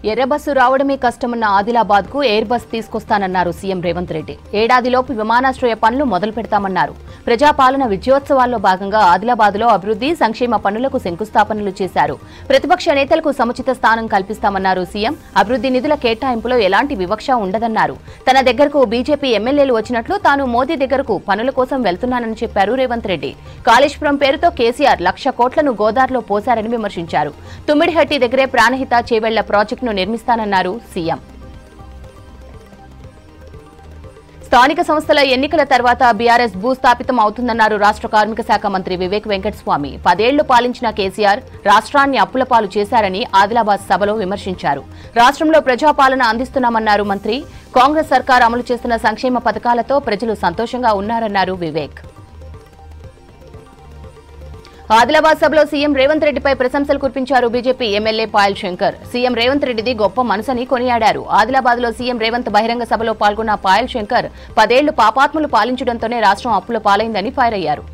ఎర్ర బస్సు రావడమే కష్టమన్న ఆదిలాబాద్ కు ఎయిర్ బస్ తీసుకొస్తానన్నారు సీఎం రేవంత్ రెడ్డి. ఏడాదిలోపు విమానాశ్రయ పనులు మొదలు పెడతామన్నారు. ప్రజాపాలన విజయోత్సవాల్లో భాగంగా ఆదిలాబాద్ లో అభివృద్ధి సంక్షేమ పనులకు శంకుస్థాపనలు చేశారు. ప్రతిపక్ష నేతలకు సముచిత స్థానం కల్పిస్తామన్నారు సీఎం. అభివృద్ధి నిధుల కేటాయింపులో ఎలాంటి వివక్ష ఉండదన్నారు. తన దగ్గరకు బీజేపీ ఎమ్మెల్యేలు వచ్చినట్లు తాను మోదీ దగ్గరకు పనుల కోసం వెళ్తున్నానని చెప్పారు రేవంత్ రెడ్డి. కాళేశ్వరం పేరుతో కేసీఆర్ 1,00,000 కోట్లను గోదావరిలో పోశారని విమర్శించారు. తుమ్మిడిహట్టి దగ్గరే ప్రాణహిత చేవెళ్ల ప్రాజెక్టును నిర్మిస్తానన్నారు సీఎం. స్థానిక సంస్థల ఎన్నికల తర్వాత బీఆర్ఎస్ భూస్థాపితం అవుతుందన్నారు రాష్ట్ర కార్మిక శాఖ మంత్రి వివేక్ వెంకటస్వామి. 10 ఏళ్లు పాలించిన కేసీఆర్ రాష్ట్రాన్ని అప్పుల పాలు చేశారని ఆదిలాబాద్ సభలో విమర్శించారు. రాష్ట్రంలో ప్రజాపాలన అందిస్తున్నామన్నారు మంత్రి. కాంగ్రెస్ సర్కార్ అమలు చేస్తున్న సంక్షేమ పథకాలతో ప్రజలు సంతోషంగా ఉన్నారన్నారు వివేక్. ఆదిలాబాద్ సభలో సీఎం రేవంత్ రెడ్డిపై ప్రశంసలు కురిపించారు BJP MLA Payal Shankar. CM Revanth రెడ్డిది గొప్ప మనసని కొనియాడారు. ఆదిలాబాద్ లో సీఎం రేవంత్ బహిరంగ సభలో పాల్గొన్న పాయల్ శంకర్ 10 ఏళ్లు పాపాత్ములు పాలించడంతోనే రాష్ట్రం అప్పుల పాలైందని ఫైర్ అయ్యారు.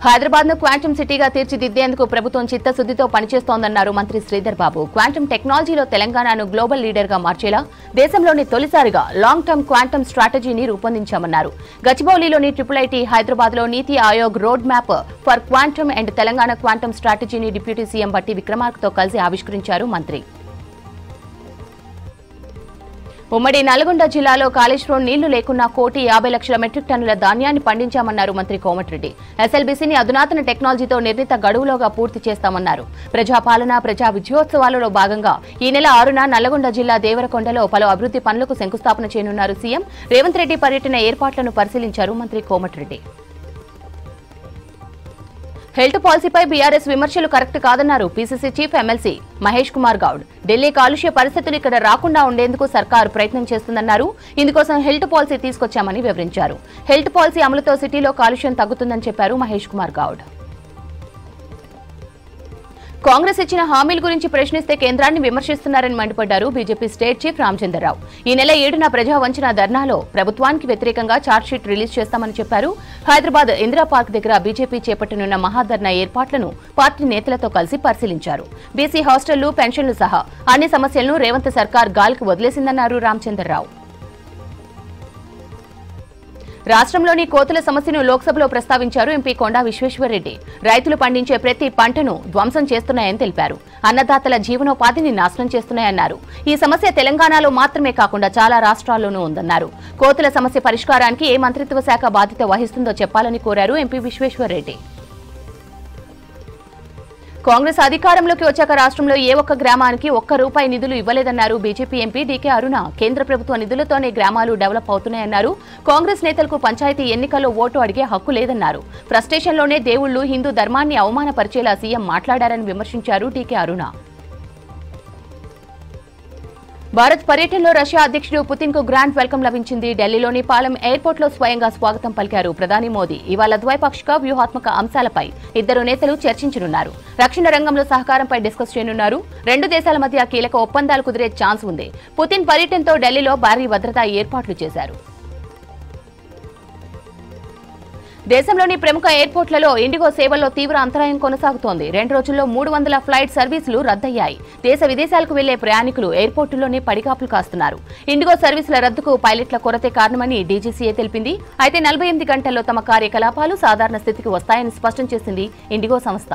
హైదరాబాద్ ను క్వాంటమ్ సిటీగా తీర్చిదిద్దేందుకు ప్రభుత్వం చిత్తశుద్దితో పనిచేస్తోందన్నారు మంత్రి శ్రీధర్ బాబు. క్వాంటమ్ టెక్నాలజీలో తెలంగాణను గ్లోబల్ లీడర్ గా మార్చేలా దేశంలోని తొలిసారిగా లాంగ్ టర్మ్ క్వాంటమ్ స్ట్రాటజీని రూపొందించామన్నారు. గచ్చిబౌలిలోని IIIT, హైదరాబాద్ లో NITI Aayog road map for quantum and Telangana quantum స్ట్రాటజీని డిప్యూటీ సీఎం బట్టి విక్రమార్కతో కలిసి ఆవిష్కరించారు మంత్రి. ఉమ్మడి నల్గొండ జిల్లాలో కాళేశ్వరం నీళ్లు లేకున్నా 1,50,00,000 మెట్రిక్ టన్నుల ధాన్యాన్ని పండించామన్నారు మంత్రి కోమటిరెడ్డి. ఎస్ఎల్బీసీని అధునాతన టెక్నాలజీతో నిర్ణీత గడువులోగా పూర్తి చేస్తామన్నారు. ప్రజాపాలన ప్రజా విజయోత్సవాలలో భాగంగా ఈ నెల 6న నల్గొండ జిల్లా దేవరకొండలో పలు అభివృద్ధి పనులకు శంకుస్థాపన చేయనున్నారు సీఎం. రేవంత్ రెడ్డి పర్యటన ఏర్పాట్లను పరిశీలించారు మంత్రి కోమటిరెడ్డి. హెల్త్ పాలసీపై బీఆర్ఎస్ విమర్శలు కరెక్ట్ కాదన్నారు PCC chief MLC Mahesh Kumar Goud. Delhi కాలుష్య పరిస్థితులు ఇక్కడ రాకుండా ఉండేందుకు సర్కారు ప్రయత్నం చేస్తుందన్నారు. ఇందుకోసం హెల్త్ పాలసీ తీసుకొచ్చామని వివరించారు. హెల్త్ పాలసీ అమలుతో సిటీలో కాలుష్యం తగ్గుతుందని చెప్పారు మహేష్ కుమార్ గౌడ్. కాంగ్రెస్ ఇచ్చిన హామీల గురించి ప్రశ్నిస్తే కేంద్రాన్ని విమర్శిస్తున్నారని మండిపడ్డారు బీజేపీ స్టేట్ చీఫ్ రామచంద్రరావు. ఈ నెల 7న ప్రజా వంచన ధర్నాలో ప్రభుత్వానికి వ్యతిరేకంగా ఛార్జ్షీట్ రిలీజ్ చేస్తామని చెప్పారు. హైదరాబాద్ ఇందిరా పార్క్ దగ్గర బీజేపీ చేపట్టనున్న మహాధర్నా ఏర్పాట్లను పార్టీ నేతలతో కలిసి పరిశీలించారు. బీసీ హాస్టళ్లు, పెన్షన్లు సహా అన్ని సమస్యలను రేవంత్ సర్కార్ గాలికి వదిలేసిందన్నారు రామచంద్రరావు. రాష్ట్రంలోని కోతుల సమస్యను లోక్సభలో ప్రస్తావించారు ఎంపీ కొండా విశ్వేశ్వర్రెడ్డి. రైతులు పండించే ప్రతి పంటను ధ్వంసం చేస్తున్నాయని తెలిపారు. అన్నదాతల జీవనోపాధిని నాశనం చేస్తున్నాయన్నారు. ఈ సమస్య తెలంగాణలో మాత్రమే కాకుండా చాలా రాష్ట్రాల్లోనూ ఉందన్నారు. కోతుల సమస్య పరిష్కారానికి ఏ మంత్రిత్వ శాఖ బాధ్యత వహిస్తుందో చెప్పాలని కోరారు ఎంపీ విశ్వేశ్వర్రెడ్డి. కాంగ్రెస్ అధికారంలోకి వచ్చాక రాష్ట్రంలో ఏ ఒక్క గ్రామానికి ₹1 నిధులు ఇవ్వలేదన్నారు బీజేపీ ఎంపీ డీకే అరుణ. కేంద్ర ప్రభుత్వ నిధులతోనే గ్రామాలు డెవలప్ అవుతున్నాయన్నారు. కాంగ్రెస్ నేతలకు పంచాయతీ ఎన్నికల్లో ఓటు అడిగే హక్కు లేదన్నారు. ఫ్రస్ట్రేషన్లోనే దేవుళ్లు హిందూ ధర్మాన్ని అవమానపరిచేలా సీఎం మాట్లాడారని విమర్శించారు డీకే అరుణ. భారత్ పర్యటనలో రష్యా అధ్యక్షుడు పుతిన్ కు గ్రాండ్ వెల్కమ్ లభించింది. ఢిల్లీలోని పాలెం ఎయిర్పోర్ట్ లో స్వయంగా స్వాగతం పలికారు ప్రధాని మోదీ. ఇవాళ ద్వైపాక్షిక వ్యూహాత్మక అంశాలపై ఇద్దరు నేతలు చర్చించనున్నారు. రక్షణ రంగంలో సహకారంపై డిస్కస్ చేయనున్నారు. 2 దేశాల మధ్య కీలక ఒప్పందాలు కుదిరే ఛాన్స్ ఉంది. పుతిన్ పర్యటనతో ఢిల్లీలో భారీ భద్రతా ఏర్పాట్లు చేశారు. దేశంలోని ప్రముఖ ఎయిర్పోర్ట్లలో ఇండిగో సేవల్లో తీవ్ర అంతరాయం కొనసాగుతోంది. 2 రోజుల్లో 300 ఫ్లైట్ సర్వీసులు రద్దయ్యాయి. దేశ విదేశాలకు వెళ్లే ప్రయాణికులు ఎయిర్పోర్టుల్లోనే పడిగాపులు కాస్తున్నారు. ఇండిగో సర్వీసుల రద్దుకు పైలట్ల కొరతే కారణమని డీజీసీఏ తెలిపింది. అయితే 48 గంటల్లో తమ కార్యకలాపాలు సాధారణ స్థితికి వస్తాయని స్పష్టం చేసింది ఇండిగో సంస్థ.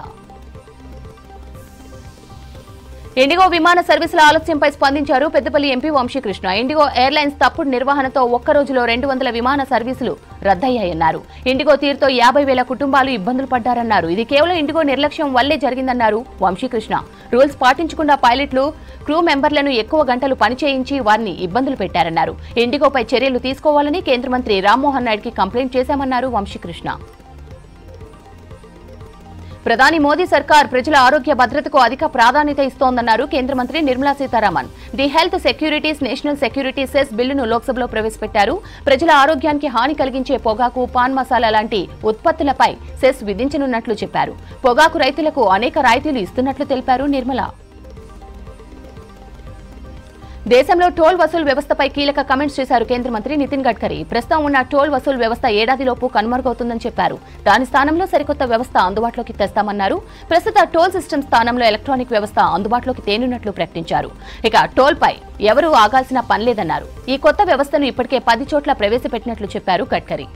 ఇండిగో విమాన సర్వీసుల ఆలస్యంపై స్పందించారు Peddapalli MP Vamsikrishna. IndiGo airlines తప్పుడు నిర్వహణతో ఒక్క రోజులో 200 విమాన సర్వీసులు రద్దయ్యాయన్నారు. ఇండిగో తీరుతో 50,000 కుటుంబాలు ఇబ్బందులు పడ్డారన్నారు. ఇది కేవలం ఇండిగో నిర్లక్ష్యం వల్లే జరిగిందన్నారు వంశీకృష్ణ. రూల్స్ పాటించకుండా పైలట్లు, క్రూ మెంబర్లను ఎక్కువ గంటలు పనిచేయించి వారిని ఇబ్బందులు పెట్టారన్నారు. ఇండిగోపై చర్యలు తీసుకోవాలని కేంద్ర మంత్రి రామ్మోహన్ నాయుడుకి కంప్లైంట్ చేశామన్నారు వంశీకృష్ణ. ప్రధాని మోదీ సర్కార్ ప్రజల ఆరోగ్య భద్రతకు అధిక ప్రాధాన్యత ఇస్తోందన్నారు కేంద్ర మంత్రి Nirmala Sitharaman. The health securities national security cess బిల్లును లోక్సభలో ప్రవేశపెట్టారు. ప్రజల ఆరోగ్యానికి హాని కలిగించే పొగాకు, పాన్ మసాలా లాంటి ఉత్పత్తులపై సెస్ విధించనున్నట్లు చెప్పారు. పొగాకు రైతులకు అనేక రాయితీలు ఇస్తున్నట్లు తెలిపారు నిర్మలా. దేశంలో టోల్ వసూలు వ్యవస్థపై కీలక కామెంట్స్ చేశారు కేంద్ర మంత్రి నితిన్ గడ్కరీ. ప్రస్తుతం ఉన్న టోల్ వసూలు వ్యవస్థ ఏడాదిలోపు కనుమరుగవుతుందని చెప్పారు. దాని స్థానంలో సరికొత్త వ్యవస్థ అందుబాటులోకి తెస్తామన్నారు. ప్రస్తుత టోల్ సిస్టమ్ స్థానంలో ఎలక్ట్రానిక్ వ్యవస్థ అందుబాటులోకి తేనున్నట్లు ప్రకటించారు. ఇక టోల్ పై ఎవరూ ఆగాల్సిన పనిలేదన్నారు. ఈ కొత్త వ్యవస్థను ఇప్పటికే 10 చోట్ల ప్రవేశపెట్టినట్లు చెప్పారు గడ్కరీ.